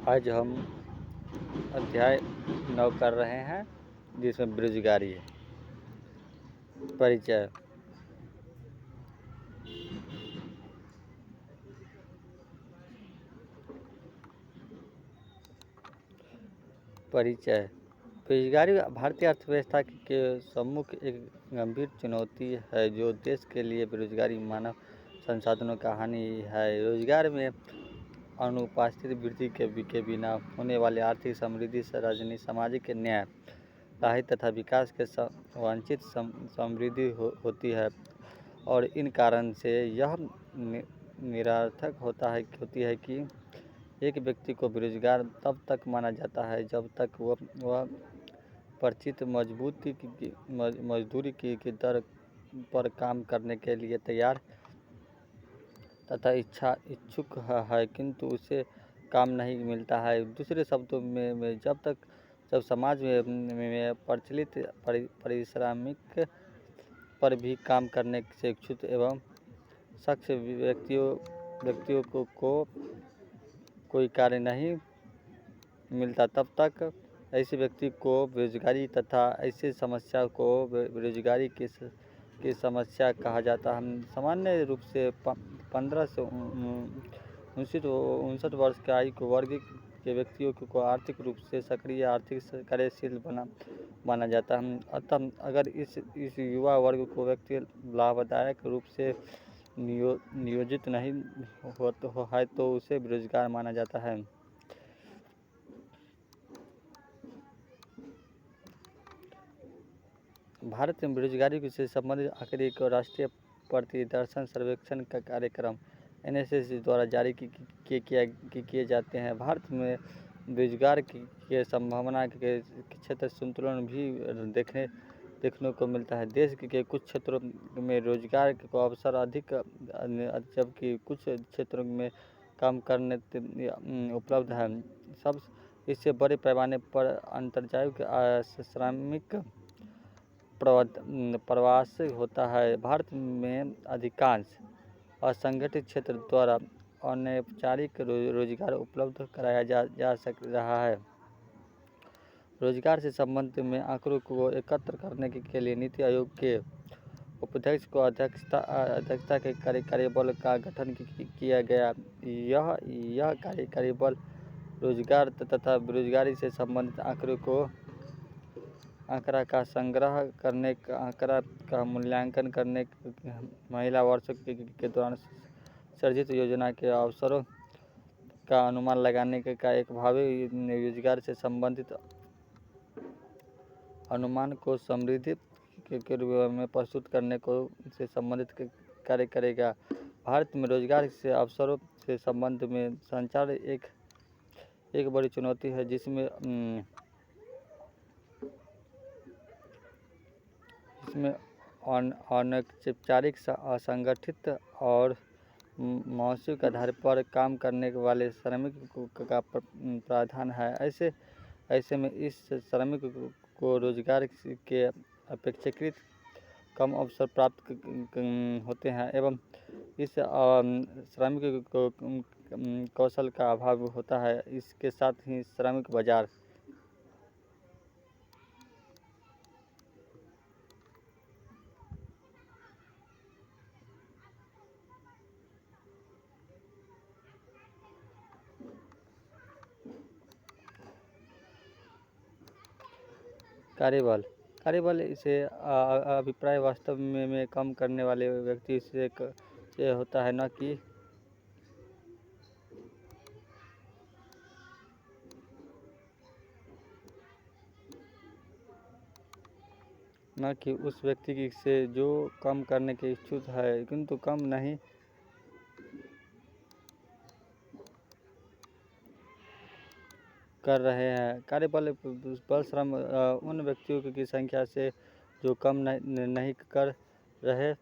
आज हम अध्याय 9 कर रहे हैं जिसमें बेरोजगारी है। परिचय। बेरोजगारी भारतीय अर्थव्यवस्था के सम्मुख एक गंभीर चुनौती है जो देश के लिए बेरोजगारी मानव संसाधनों का हानि है। रोजगार में अनुपस्थित वृद्धि के बिना होने वाली आर्थिक समृद्धि, राजनीतिक, सामाजिक न्याय, राहत तथा विकास के वांछित समृद्धि होती है और इन कारण से यह निरर्थक होती है कि एक व्यक्ति को बेरोजगार तब तक माना जाता है जब तक वह परिचित मजदूरी की दर पर काम करने के लिए तैयार तथा इच्छुक है, किंतु उसे काम नहीं मिलता है। दूसरे शब्दों में जब समाज में प्रचलित पारिश्रमिक पर भी काम करने से इच्छुक एवं सक्षम व्यक्तियों को कोई कार्य नहीं मिलता, तब तक ऐसे व्यक्ति को बेरोजगारी तथा ऐसी समस्या को बेरोजगारी की समस्या कहा जाता है। सामान्य रूप से 15 से 59 वर्ष के आयु वर्ग के व्यक्तियों को आर्थिक रूप से सक्रिय, आर्थिक कार्यशील माना जाता है। अतः अगर इस युवा वर्ग को व्यक्ति लाभदायक रूप से नियोजित नहीं है तो उसे बेरोजगार माना जाता है। भारत में बेरोजगारी से संबंधित आंकड़े को राष्ट्रीय प्रतिदर्शन सर्वेक्षण का कार्यक्रम NSS द्वारा जारी किए जाते हैं। भारत में बेरोजगार के संभावना के क्षेत्र संतुलन भी देखने को मिलता है। देश के कुछ क्षेत्रों में रोजगार के अवसर अधिक, जबकि कुछ क्षेत्रों में काम करने उपलब्ध है। सब इससे बड़े पैमाने पर अंतर्जातीय श्रमिक प्रवास होता है। भारत में अधिकांश असंगठित क्षेत्र द्वारा अनौपचारिक रोजगार उपलब्ध कराया जा रहा है। रोजगार से संबंधित में आंकड़ों को एकत्र करने के लिए नीति आयोग के उपाध्यक्ष को अध्यक्षता के कार्यकारी बल का गठन किया गया। यह कार्यकारी बल रोजगार तथा बेरोजगारी से संबंधित आंकड़ा का संग्रह करने, आंकड़ा का मूल्यांकन करने, महिला वर्षों के दौरान सर्जित योजना के अवसरों का अनुमान लगाने का एक भावी रोजगार से संबंधित अनुमान को समृद्धि के रूप में प्रस्तुत करने को से संबंधित कार्य करेगा। भारत में रोजगार से अवसरों से संबंध में संचार एक बड़ी चुनौती है, जिसमें अनौपचारिक, असंगठित और मौसमिक आधार पर काम करने वाले श्रमिक का प्रावधान है। ऐसे में इस श्रमिक को रोजगार के अपेक्षाकृत कम अवसर प्राप्त होते हैं एवं इस श्रमिक को कौशल का अभाव होता है। इसके साथ ही श्रमिक बाजार कार्यबल इसे अभिप्राय वास्तव में कम करने वाले व्यक्ति से होता है, न कि उस व्यक्ति से जो कम करने के इच्छुक है किंतु कम नहीं कर रहे हैं। कार्यबल श्रम उन व्यक्तियों की संख्या से जो कम नहीं कर रहे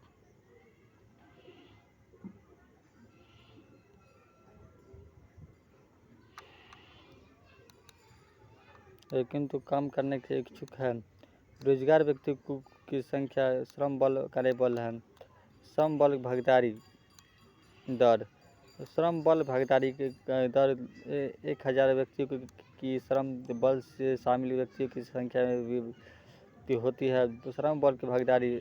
किंतु काम करने के इच्छुक है। रोजगार व्यक्ति की संख्या श्रम बल कार्यबल है। श्रम बल भागीदारी दर श्रम बल भागीदारी के दर 1000 व्यक्तियों की श्रम बल से शामिल व्यक्तियों की संख्या में वृद्धि होती है। श्रम बल की भागीदारी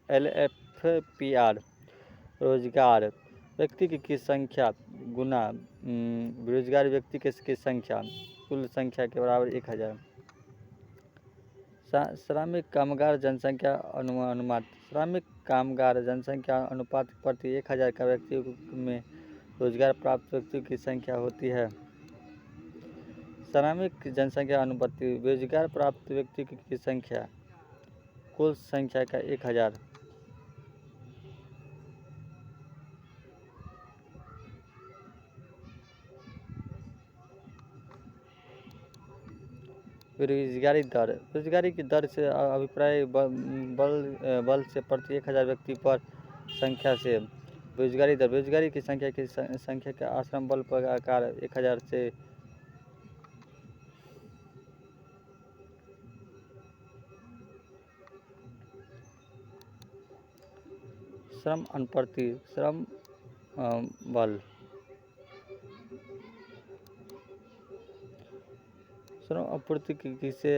LFPR रोजगार व्यक्ति की संख्या गुना बेरोजगार व्यक्ति की संख्या कुल संख्या के बराबर 1000। श्रमिक कामगार जनसंख्या अनुपात श्रमिक कामगार जनसंख्या अनुपात प्रति 1000 का व्यक्तियों में रोजगार प्राप्त व्यक्तियों की संख्या होती है। श्रमिक जनसंख्या अनुपात रोजगार प्राप्त व्यक्तियों की संख्या कुल संख्या का 1000। बेरोजगारी दर बेरोजगारी की दर से अभिप्राय बल से प्रति 1000 व्यक्ति पर संख्या से बेरोजगारी दर बेरोजगारी की संख्या का आश्रम बल पर आकार 1000 से श्रम अनुपाति श्रम बल श्रम आपूर्ति से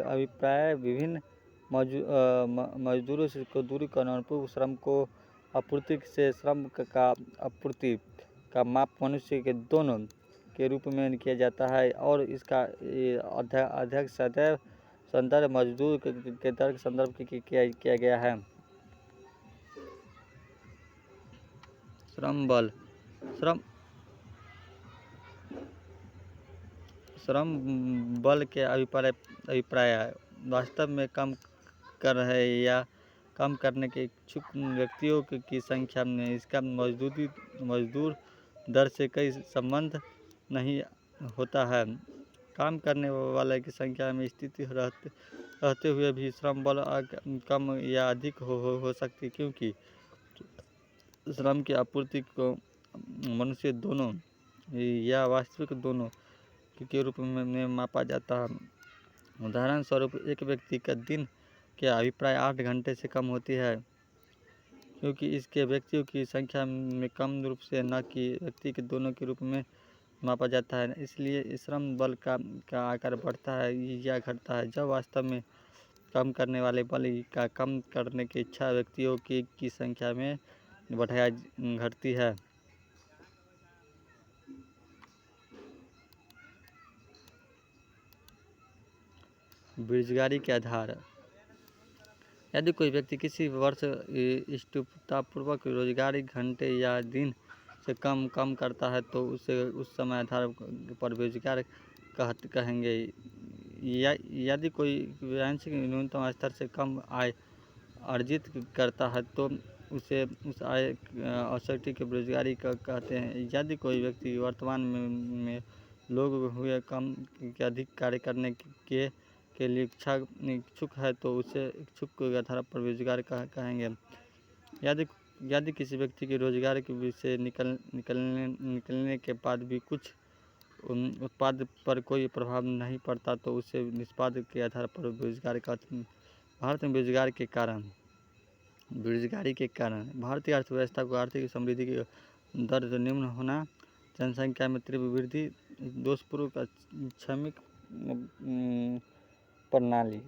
अभिप्राय विभिन्न मजदूरों को दूरी का अनुरूप श्रम को आपूर्ति से श्रम का आपूर्ति का माप मनुष्य के दोनों के रूप में किया जाता है और इसका अध्यक्ष सदैव संदर्भ मजदूर के दर के संदर्भ किया गया है। श्रम बल श्रम बल के अभिप्राय वास्तव में काम कर रहे या काम करने के इच्छुक व्यक्तियों की संख्या में इसका मजदूर दर से कोई संबंध नहीं होता है। काम करने वाले की संख्या में स्थिति रहते हुए भी श्रम बल कम या अधिक हो सकती क्योंकि श्रम की आपूर्ति को मनुष्य दोनों या वास्तविक दोनों के रूप में मापा जाता है। उदाहरण स्वरूप एक व्यक्ति का दिन के अभिप्राय 8 घंटे से कम होती है क्योंकि इसके व्यक्तियों की संख्या में कम रूप से न कि व्यक्ति के दोनों के रूप में मापा जाता है। इसलिए श्रम बल का आकार बढ़ता है या घटता है जब वास्तव में कम करने वाले बल का कम करने की इच्छा व्यक्तियों की संख्या में घटती है। बेरोजगारी के आधार यदि कोई व्यक्ति किसी वर्ष इष्टतापूर्वक रोजगारी घंटे या दिन से कम करता है तो उसे उस समय आधार पर बेरोजगार कहेंगे। यदि कोई वांछित न्यूनतम स्तर से कम आय अर्जित करता है तो उसे उस आय अवसर के बेरोजगारी कहते हैं। यदि कोई व्यक्ति वर्तमान में लोग हुए कम के अधिक कार्य करने के लिए इच्छुक है तो उसे इच्छुक के आधार पर बेरोजगार कहेंगे। यदि किसी व्यक्ति के रोजगार से निकलने के बाद भी कुछ उत्पाद पर कोई प्रभाव नहीं पड़ता तो उसे निष्पाद के आधार पर बेरोजगार कहते हैं। भारत में बेरोजगारी के कारण भारतीय अर्थव्यवस्था को आर्थिक समृद्धि की दर निम्न होना, जनसंख्या में तीव्र वृद्धि, दोषपूर्ण श्रमिक प्रणाली